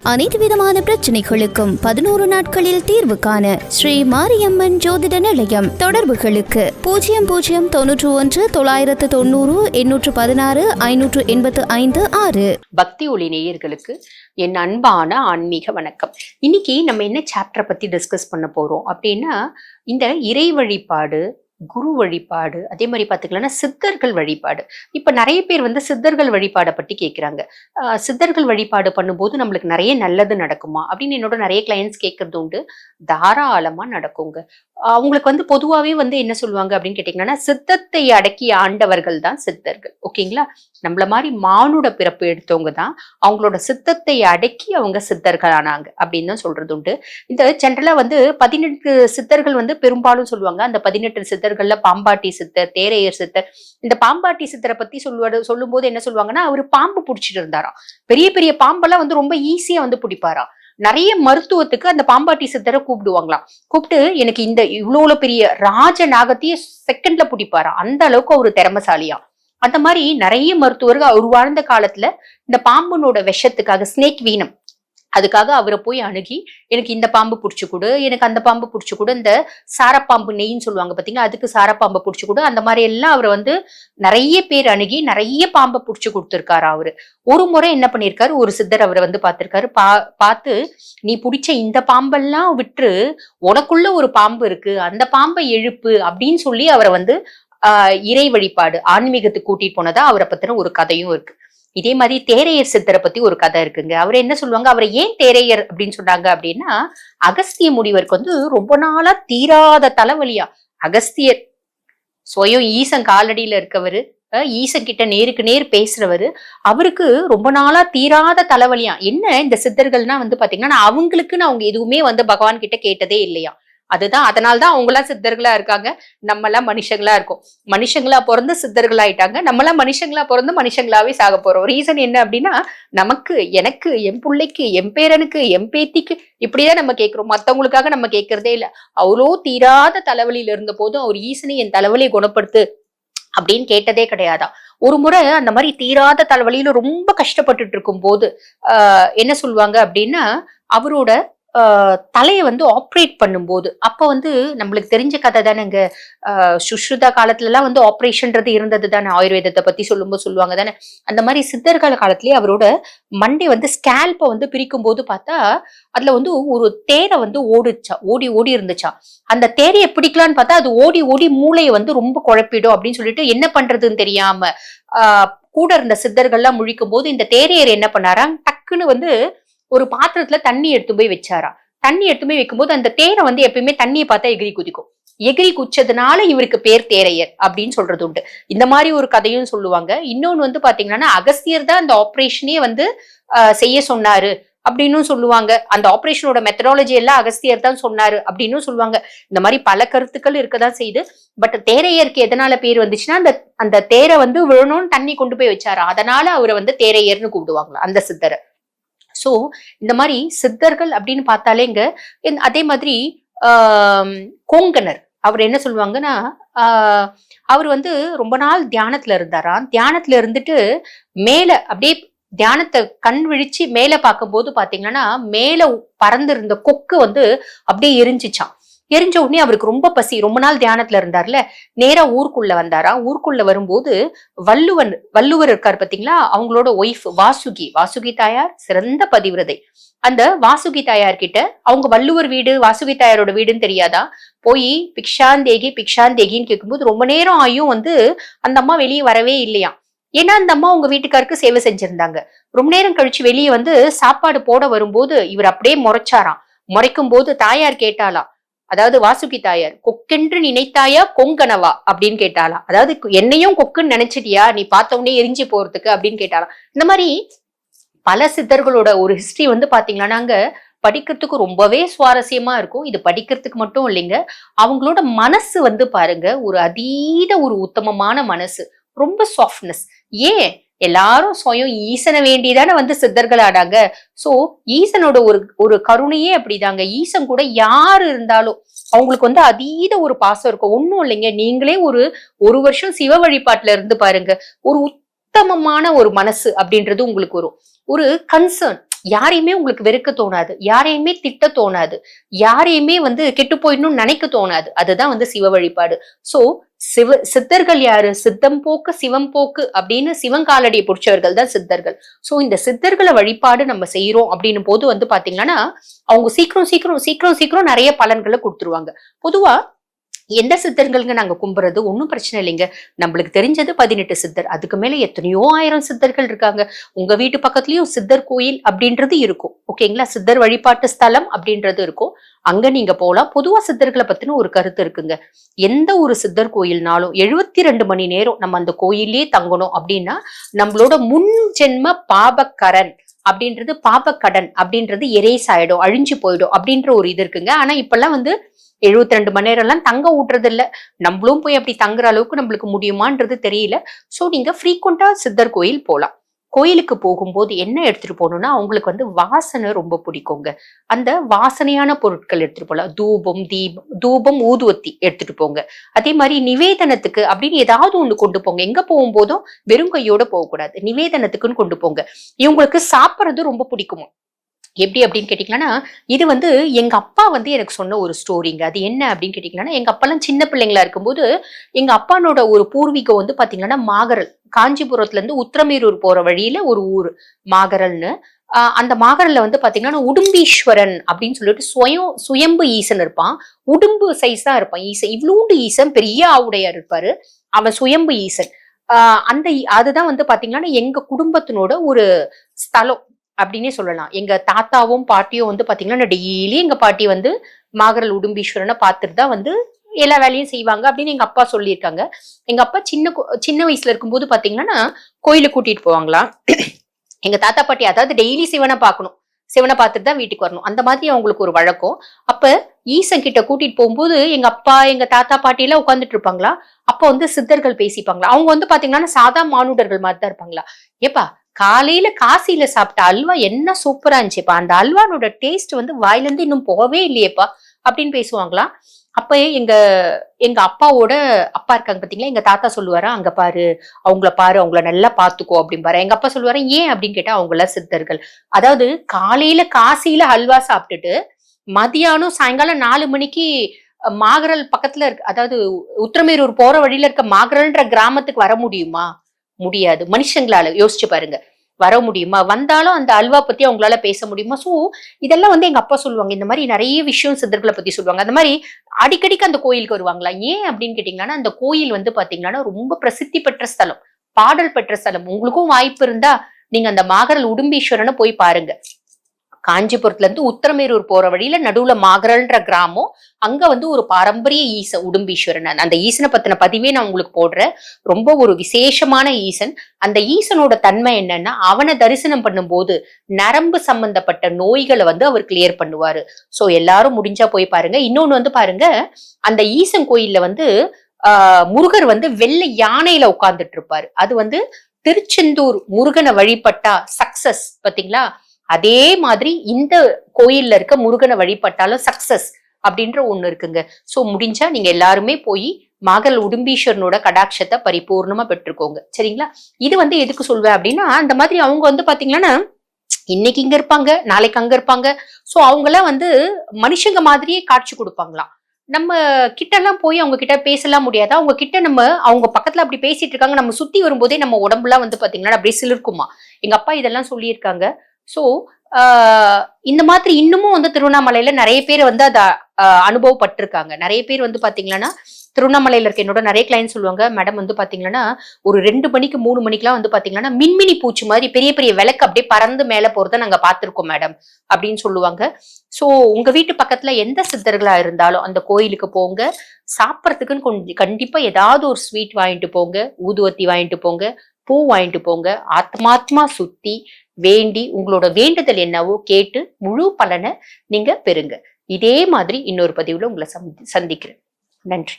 அனைத்து விதமான பிரச்சனைகளுக்கும் 11 நாட்களில் தீர்வு காண ஸ்ரீ மாரியம்மன் ஜோதிட நிலையம். தொடர்புகளுக்கு 0091 990 816 585 6. பக்தி ஒளி நேயர்களுக்கு என் அன்பான ஆன்மீக வணக்கம். இன்னைக்கு நம்ம என்ன சாப்டரை பத்தி டிஸ்கஸ் பண்ண போறோம் அப்படின்னா, இந்த இறை வழிபாடு, குரு வழிபாடு, அதே மாதிரி பார்த்துக்கலாம்னா சித்தர்கள் வழிபாடு. இப்ப நிறைய பேர் சித்தர்கள் வழிபாடை பற்றி கேட்குறாங்க. சித்தர்கள் வழிபாடு பண்ணும்போது நம்மளுக்கு நிறைய நல்லது நடக்குமா அப்படின்னு என்னோட நிறைய கிளையன்ஸ் கேட்கறது உண்டு. தாராளமா நடக்குங்க. அவங்களுக்கு பொதுவாகவே என்ன சொல்லுவாங்க அப்படின்னு கேட்டீங்கன்னா, சித்தத்தை அடக்கி ஆண்டவர்கள் தான் சித்தர்கள். ஓகேங்களா? நம்மள மாதிரி மானுட பிறப்பு எடுத்தவங்க தான் அவங்களோட சித்தத்தை அடக்கி அவங்க சித்தர்கள் ஆனாங்க அப்படின்னு தான் சொல்றது உண்டு. இந்த ஜென்ரலா 18 சித்தர்கள் பெரும்பாலும் சொல்லுவாங்க. அந்த 18 சித்தர்கள்ல பாம்பாட்டி சித்தர், தேரையர் சித்தர். இந்த பாம்பாட்டி சித்தரை பத்தி சொல்லும் போது என்ன சொல்லுவாங்கன்னா, அவரு பாம்பு பிடிச்சிட்டு இருந்தாராம். பெரிய பெரிய பாம்பெல்லாம் ரொம்ப ஈஸியா பிடிப்பாராம். நிறைய மருத்துவத்துக்கு அந்த பாம்பாட்டி சித்தரை கூப்பிடுவாங்களாம். கூப்பிட்டு எனக்கு இந்த இவ்வளவு பெரிய ராஜ நாகத்தையே செகண்ட்ல பிடிப்பாராம். அந்த அளவுக்கு அவரு திறமசாலியா. அந்த மாதிரி நிறைய மருத்துவர்கள் அவர் வாழ்ந்த காலத்துல இந்த பாம்புனோட விஷத்துக்காக, ஸ்னேக் வீனம், அதுக்காக அவரை போய் அணுகி எனக்கு இந்த பாம்பு பிடிச்சு கொடு, எனக்கு அந்த பாம்பு பிடிச்சு கொடு, இந்த சாரப்பாம்பு நெய்ன்னு சொல்லுவாங்க பாத்தீங்களா, அதுக்கு சாரப்பாம்பை பிடிச்சு கொடு, அந்த மாதிரி எல்லாம் அவர் நிறைய பேர் அணுகி நிறைய பாம்பை பிடிச்சு கொடுத்துருக்காரு. அவரு ஒரு முறை என்ன பண்ணிருக்காரு, ஒரு சித்தர் அவரை பார்த்திருக்காரு. பார்த்து, நீ பிடிச்ச இந்த பாம்பெல்லாம் விட்டு உனக்குள்ள ஒரு பாம்பு இருக்கு, அந்த பாம்பை எழுப்பு அப்படின்னு சொல்லி அவரை இறை வழிபாடு, ஆன்மீகத்துக்கு கூட்டிட்டு போனதா அவரை பத்தின ஒரு கதையும் இருக்கு. இதே மாதிரி தேரையர் சித்தரை பத்தி ஒரு கதை இருக்குங்க. அவர் என்ன சொல்லுவாங்க, அவரை ஏன் தேரையர் அப்படின்னு சொன்னாங்க அப்படின்னா, அகஸ்திய முனிவருக்கு ரொம்ப நாளா தீராத தலைவலியா. அகஸ்தியர் சுயம் ஈசன் காலடியில இருக்கவரு, ஈசன் கிட்ட நேருக்கு நேர் பேசுறவரு, அவருக்கு ரொம்ப நாளா தீராத தலைவலியா. என்ன இந்த சித்தர்கள்னா பாத்தீங்கன்னா, அவங்களுக்குன்னு அவங்க எதுவுமே பகவான் கிட்ட கேட்டதே இல்லையா. அதுதான், அதனால்தான் அவங்களாம் சித்தர்களா இருக்காங்க, நம்ம எல்லாம் மனுஷங்களா இருக்கோம். மனுஷங்களா பிறந்து சித்தர்கள் ஆயிட்டாங்க, நம்ம எல்லாம் மனுஷங்களா பிறந்து மனுஷங்களாவே சாக போறோம். ரீசன் என்ன அப்படின்னா, நமக்கு, எனக்கு, என் பிள்ளைக்கு, என் பேரனுக்கு, என் பேத்திக்கு இப்படிதான் நம்ம கேட்கிறோம். மத்தவங்களுக்காக நம்ம கேட்கறதே இல்லை. அவ்வளோ தீராத தலைவலியில இருந்த போதும் அவர் ஈசனை என் தலைவலியை குணப்படுத்து அப்படின்னு கேட்டதே கிடையாதான். ஒரு முறை அந்த மாதிரி தீராத தலைவலியில ரொம்ப கஷ்டப்பட்டுட்டு இருக்கும் போது என்ன சொல்லுவாங்க அப்படின்னா, அவரோட தலையை ஆப்ரேட் பண்ணும்போது, அப்ப நம்மளுக்கு தெரிஞ்ச கதை தானேங்க, சுஷ்ருதா காலத்துல எல்லாம் ஆப்ரேஷன்றது இருந்தது தானே. ஆயுர்வேதத்தை பத்தி சொல்லும்போது சொல்லுவாங்க தானே. அந்த மாதிரி சித்தர்கள் காலத்திலேயே அவரோட மண்டை ஸ்கேல்பை பிரிக்கும் போது பார்த்தா அதுல ஒரு தேரை ஓடிச்சா, ஓடி இருந்துச்சா. அந்த தேரையை பிடிக்கலான்னு பார்த்தா அது ஓடி ஓடி மூளையை ரொம்ப குழப்பிடும் அப்படின்னு சொல்லிட்டு என்ன பண்றதுன்னு தெரியாம கூட இருந்த சித்தர்கள்லாம் முழிக்கும் போது இந்த தேரையர் என்ன பண்ணாரா, டக்குன்னு ஒரு பாத்திரத்துல தண்ணி எடுத்து போய் வச்சாரா. தண்ணி எடுத்து போய் வைக்கும்போது அந்த தேரை எப்பயுமே தண்ணியை பார்த்தா எகிரி குதிக்கும். எகிரி குச்சதுனால இவருக்கு பேர் தேரையர் அப்படின்னு சொல்றது உண்டு. இந்த மாதிரி ஒரு கதையும் சொல்லுவாங்க. இன்னொன்னு பாத்தீங்கன்னா, அகஸ்தியர் தான் அந்த ஆபரேஷனே செய்ய சொன்னாரு அப்படின்னு சொல்லுவாங்க. அந்த ஆபரேஷனோட மெத்தடாலஜி எல்லாம் அகஸ்தியர் தான் சொன்னாரு அப்படின்னு சொல்லுவாங்க. இந்த மாதிரி பல கருத்துக்கள் இருக்கதான் செய்யுது. பட் தேரையருக்கு எதனால பேர் வந்துச்சுன்னா, அந்த தேரை விழணும்னு தண்ணி கொண்டு போய் வச்சாரா, அதனால அவரை தேரையர்னு கூப்பிடுவாங்களா அந்த சித்தரை. சோ இந்த மாதிரி சித்தர்கள் அப்படின்னு பார்த்தாலேங்க, அதே மாதிரி கோங்கனர் அவர் என்ன சொல்லுவாங்கன்னா, அவர் ரொம்ப நாள் தியானத்துல இருந்தாராம். தியானத்துல இருந்துட்டு மேல அப்படியே தியானத்தை கண் விழிச்சு மேல பார்க்கும்போது பாத்தீங்கன்னா, மேல பறந்து இருந்த கொக்கு அப்படியே எரிஞ்சிச்சான். எரிஞ்ச உடனே அவருக்கு ரொம்ப பசி, ரொம்ப நாள் தியானத்துல இருந்தார்ல, நேரா ஊருக்குள்ள வந்தாரா. ஊருக்குள்ள வரும்போது வள்ளுவர் இருக்காரு பாத்தீங்களா, அவங்களோட ஒய்ஃப் வாசுகி தாயார் சிறந்த பதிவிரதை. அந்த வாசுகி தாயார் கிட்ட, அவங்க வள்ளுவர் வீடு வாசுகி தாயாரோட வீடுன்னு தெரியாதா, போய் பிக்ஷாந்தேகின்னு கேட்கும்போது ரொம்ப நேரம் ஆயும் அந்த அம்மா வெளியே வரவே இல்லையா. ஏன்னா அந்த அம்மா உங்க வீட்டுக்காருக்கு சேவை செஞ்சிருந்தாங்க. ரொம்ப நேரம் கழிச்சு வெளியே சாப்பாடு போட வரும்போது இவர் அப்படியே முறைச்சாராம். முறைக்கும் போது தாயார் கேட்டாலாம், அதாவது வாசுகி தாயார், கொக்கென்று நினைத்தாயா கொங்கனவா அப்படின்னு கேட்டாலாம். அதாவது என்னையும் கொக்குன்னு நினைச்சிட்டியா, நீ பார்த்த உடனே எரிஞ்சு போறதுக்கு அப்படின்னு கேட்டாலாம். இந்த மாதிரி பல சித்தர்களோட ஒரு ஹிஸ்டரி பாத்தீங்கன்னா படிக்கிறதுக்கு ரொம்பவே சுவாரஸ்யமா இருக்கும். இது படிக்கிறதுக்கு மட்டும் இல்லைங்க, அவங்களோட மனசு பாருங்க, ஒரு அதீத ஒரு உத்தமமான மனசு, ரொம்ப சாஃப்ட்னஸ். ஏன் எல்லாரும் சுயம் ஈசனை வேண்டிதானே சித்தர்கள் ஆடாங்க. சோ ஈசனோட ஒரு கருணையே அப்படிதாங்க. ஈசன் கூட யாரு இருந்தாலும் அவங்களுக்கு அதீத ஒரு பாசம் இருக்கும். ஒண்ணும் இல்லைங்க, நீங்களே ஒரு வருஷம் சிவ வழிபாட்டுல இருந்து பாருங்க, ஒரு உத்தமமான ஒரு மனசு அப்படின்றது உங்களுக்கு வரும். ஒரு கன்சர்ன், யாரையுமே உங்களுக்கு வெறுக்க தோணாது, யாரையுமே திட்ட தோணாது, யாரையுமே கெட்டு போயிடணும்னு நினைக்க தோணாது. அதுதான் சிவ வழிபாடு. சோ சித்தர்கள் யாரு? சித்தம் போக்கு சிவம் போக்கு அப்படின்னு சிவங்காலடியை பிடிச்சவர்கள் தான் சித்தர்கள். சோ இந்த சித்தர்களை வழிபாடு நம்ம செய்யறோம் அப்படின்னும் போது பாத்தீங்கன்னா அவங்க சீக்கிரம் சீக்கிரம் சீக்கிரம் சீக்கிரம் நிறைய பலன்களை கொடுத்துருவாங்க. பொதுவா எந்த சித்தர்களுங்க நாங்க கும்புறது ஒன்னும் பிரச்சனை இல்லைங்க. நம்மளுக்கு தெரிஞ்சது 18 சித்தர், அதுக்கு மேல எத்தனையோ 1000 சித்தர்கள் இருக்காங்க. உங்க வீட்டு பக்கத்துலயும் சித்தர் கோயில் அப்படின்றது இருக்கும், ஓகேங்களா? சித்தர் வழிபாட்டு ஸ்தலம் அப்படின்றது இருக்கும், அங்க நீங்க போலாம். பொதுவா சித்தர்களை பத்தின ஒரு கருத்து இருக்குங்க. எந்த ஒரு சித்தர் கோயில்னாலும் 72 மணி நேரம் நம்ம அந்த கோயிலே தங்கணும் அப்படின்னா நம்மளோட முன் ஜென்ம பாபக்கரன் அப்படின்றது, பாபக்கடன் அப்படின்றது எரேஸ் ஆயிடும், அழிஞ்சு போயிடும் அப்படின்ற ஒரு இது இருக்குங்க. ஆனா இப்பெல்லாம் 72 மணி நேரம் எல்லாம் தங்க விட்டுறது இல்ல. நம்மளும் போய் அப்படி தங்குற அளவுக்கு நம்மளுக்கு முடியுமான்றது தெரியல. சோ நீங்க ஃப்ரீக்வெண்டா சித்தர் கோயில் போலாம். கோயிலுக்கு போகும்போது என்ன எடுத்துட்டு போகணும்னா அவங்களுக்கு வாசனை ரொம்ப பிடிக்குங்க. அந்த வாசனையான பொருட்கள் எடுத்துட்டு போகலாம். தூபம் ஊதுவத்தி எடுத்துட்டு போங்க. அதே மாதிரி நிவேதனத்துக்கு அப்படின்னு ஏதாவது ஒண்ணு கொண்டு போங்க. எங்க போகும்போதும் வெறும் கையோட போகக்கூடாது, நிவேதனத்துக்குன்னு கொண்டு போங்க. இவங்களுக்கு சாப்பிட்றது ரொம்ப பிடிக்குமோ. எப்படி அப்படின்னு கேட்டீங்கன்னா இது எங்க அப்பா எனக்கு சொன்ன ஒரு ஸ்டோரிங்க. அது என்ன அப்படின்னு கேட்டீங்கன்னா, எங்க அப்பா எல்லாம் சின்ன பிள்ளைங்களா இருக்கும்போது எங்க அப்பானோட ஒரு பூர்வீகம் பாத்தீங்கன்னா மாகரல், காஞ்சிபுரத்துல இருந்து உத்திரமேரூர் போற வழியில ஒரு ஊர் மாகரல்னு. அந்த மாகரல்ல பாத்தீங்கன்னா உடும்பீஸ்வரன் அப்படின்னு சொல்லிட்டு சுயம்பு ஈசன் இருப்பான். உடும்பு சைஸ் தான் இருப்பான் ஈசன், இவ்வளூண்டு ஈசன், பெரிய ஆவுடையார் இருப்பாரு, அவன் சுயம்பு ஈசன். அதுதான் பாத்தீங்கன்னா எங்க குடும்பத்தினோட ஒரு ஸ்தலம் அப்படின்னே சொல்லலாம். எங்க தாத்தாவும் பாட்டியும் பாத்தீங்கன்னா டெய்லி எங்க பாட்டி மாகரல் உடும்பீஸ்வரனை பார்த்துட்டு தான் எல்லா வேலையும் செய்வாங்க அப்படின்னு எங்க அப்பா சொல்லியிருக்காங்க. எங்க அப்பா சின்ன வயசுல இருக்கும்போது பாத்தீங்கன்னா கோயிலுக்கு கூட்டிட்டு போவாங்களாம். எங்க தாத்தா பாட்டி அதாவது டெய்லி சிவனை பார்க்கணும், சிவனை பார்த்துட்டு தான் வீட்டுக்கு வரணும், அந்த மாதிரி அவங்களுக்கு ஒரு வழக்கம். அப்ப ஈசன் கிட்ட கூட்டிட்டு போகும்போது எங்க அப்பா எங்க தாத்தா பாட்டி எல்லாம் உட்காந்துட்டு இருப்பாங்களா. அப்ப சித்தர்கள் பேசிப்பாங்களா. அவங்க பாத்தீங்கன்னா சாதா மானுடர்கள் மாதிரி தான் இருப்பாங்களா. ஏப்பா காலையில காசியில சாப்பிட்ட அல்வா என்ன சூப்பரா இருந்துச்சுப்பா, அந்த அல்வானோட டேஸ்ட் வாயில இருந்து இன்னும் போகவே இல்லையேப்பா அப்படின்னு பேசுவாங்களா. அப்ப எங்க அப்பாவோட அப்பா இருக்காங்க பாத்தீங்களா, எங்க தாத்தா சொல்லுவாரா, அங்க பாரு அவங்கள நல்லா பாத்துக்கோ அப்படின்பாரு. எங்க அப்பா சொல்லுவாரு ஏன் அப்படின்னு கேட்டா அவங்கள சித்தர்கள். அதாவது காலையில காசியில அல்வா சாப்பிட்டுட்டு மதியானம் சாயங்காலம் 4 மணிக்கு மாகரல் பக்கத்துல இருக்கு, அதாவது உத்திரமேரூர் போற வழியில இருக்க மாகரல்ன்ற கிராமத்துக்கு வர முடியுமா? முடியாது. மனுஷங்களால யோசிச்சு பாருங்க, வர முடியுமா? வந்தாலும் அந்த அல்வா பத்தி அவங்களால பேச முடியுமா? சோ இதெல்லாம் எங்க அப்பா சொல்லுவாங்க. இந்த மாதிரி நிறைய விஷயம் சித்தர்களை பத்தி சொல்லுவாங்க. அந்த மாதிரி அடிக்கடிக்கு அந்த கோயிலுக்கு வருவாங்களா. ஏன் அப்படின்னு கேட்டீங்கன்னா அந்த கோயில் பாத்தீங்கன்னா ரொம்ப பிரசித்தி பெற்ற ஸ்தலம், பாடல் பெற்ற ஸ்தலம். உங்களுக்கும் வாய்ப்பு இருந்தா நீங்க அந்த மாகரல் உடும்பீஸ்வரனை போய் பாருங்க. காஞ்சிபுரத்துல இருந்து உத்திரமேரூர் போற வழியில நடுவுல மாகரல்ன்ற கிராமம், அங்க ஒரு பாரம்பரிய ஈசன் உடும்பீஸ்வரன். அந்த ஈசனை பத்தின பதிவே நான் உங்களுக்கு போடுறேன். ரொம்ப ஒரு விசேஷமான ஈசன். அந்த ஈசனோட தன்மை என்னன்னா அவனை தரிசனம் பண்ணும்போது நரம்பு சம்பந்தப்பட்ட நோய்களை அவர் கிளியர் பண்ணுவாரு. சோ எல்லாரும் முடிஞ்சா போய் பாருங்க. இன்னொன்னு பாருங்க, அந்த ஈசன் கோயில்ல முருகர் வெள்ளை யானையில உட்கார்ந்துட்டு இருப்பாரு. அது திருச்செந்தூர் முருகனை வழிபட்டா சக்சஸ், பாத்தீங்களா? அதே மாதிரி இந்த கோயில்ல இருக்க முருகனை வழிபட்டாலும் சக்சஸ் அப்படின்ற ஒண்ணு இருக்குங்க. சோ முடிஞ்சா நீங்க எல்லாருமே போய் மாகரல் உடும்பீஸ்வரனோட கடாட்சத்தை பரிபூர்ணமா பெற்றுக்கோங்க, சரிங்களா? இது எதுக்கு சொல்வேன் அப்படின்னா அந்த மாதிரி அவங்க பாத்தீங்கன்னா இன்னைக்கு இங்க இருப்பாங்க, நாளைக்கு அங்க இருப்பாங்க. சோ அவங்க எல்லாம் மனுஷங்க மாதிரியே காட்சி கொடுப்பாங்களாம். நம்ம கிட்ட எல்லாம் போய் அவங்க கிட்ட பேசலாம் முடியாது. அவங்க கிட்ட அவங்க பக்கத்துல அப்படி பேசிட்டு இருக்காங்க, நம்ம சுத்தி வரும்போதே நம்ம உடம்புலாம் பாத்தீங்கன்னா அப்படியே சிலிர்க்குமா. எங்க அப்பா இதெல்லாம் சொல்லியிருக்காங்க. சோ இந்த மாதிரி இன்னமும் திருவண்ணாமலையில நிறைய பேர் அத அனுபவப்பட்டிருக்காங்க. நிறைய பேர் பாத்தீங்கன்னா திருவண்ணாமலையில இருக்க என்னோட நிறைய கிளைண்ட் சொல்லுவாங்க, மேடம் பாத்தீங்கன்னா ஒரு 2 மணிக்கு 3 மணிக்கெல்லாம் பாத்தீங்கன்னா மின்மினி பூச்சி மாதிரி பெரிய பெரிய விளக்கு அப்படியே பறந்து மேல போறத நாங்க பாத்திருக்கோம் மேடம் அப்படின்னு சொல்லுவாங்க. சோ உங்க வீட்டு பக்கத்துல எந்த சித்தர்களா இருந்தாலும் அந்த கோயிலுக்கு போங்க. சாப்பிடறதுக்குன்னு கொஞ்சம் கண்டிப்பா ஏதாவது ஒரு ஸ்வீட் வாங்கிட்டு போங்க, ஊதுவத்தி வாங்கிட்டு போங்க, பூ வாங்கிட்டு போங்க. ஆத்மாத்மா சுத்தி வேண்டி உங்களோட வேண்டுதல் என்னவோ கேட்டு முழு பலனை நீங்க பெறுங்க. இதே மாதிரி இன்னொரு பதிவுல உங்களை சந்திக்கிறேன். நன்றி.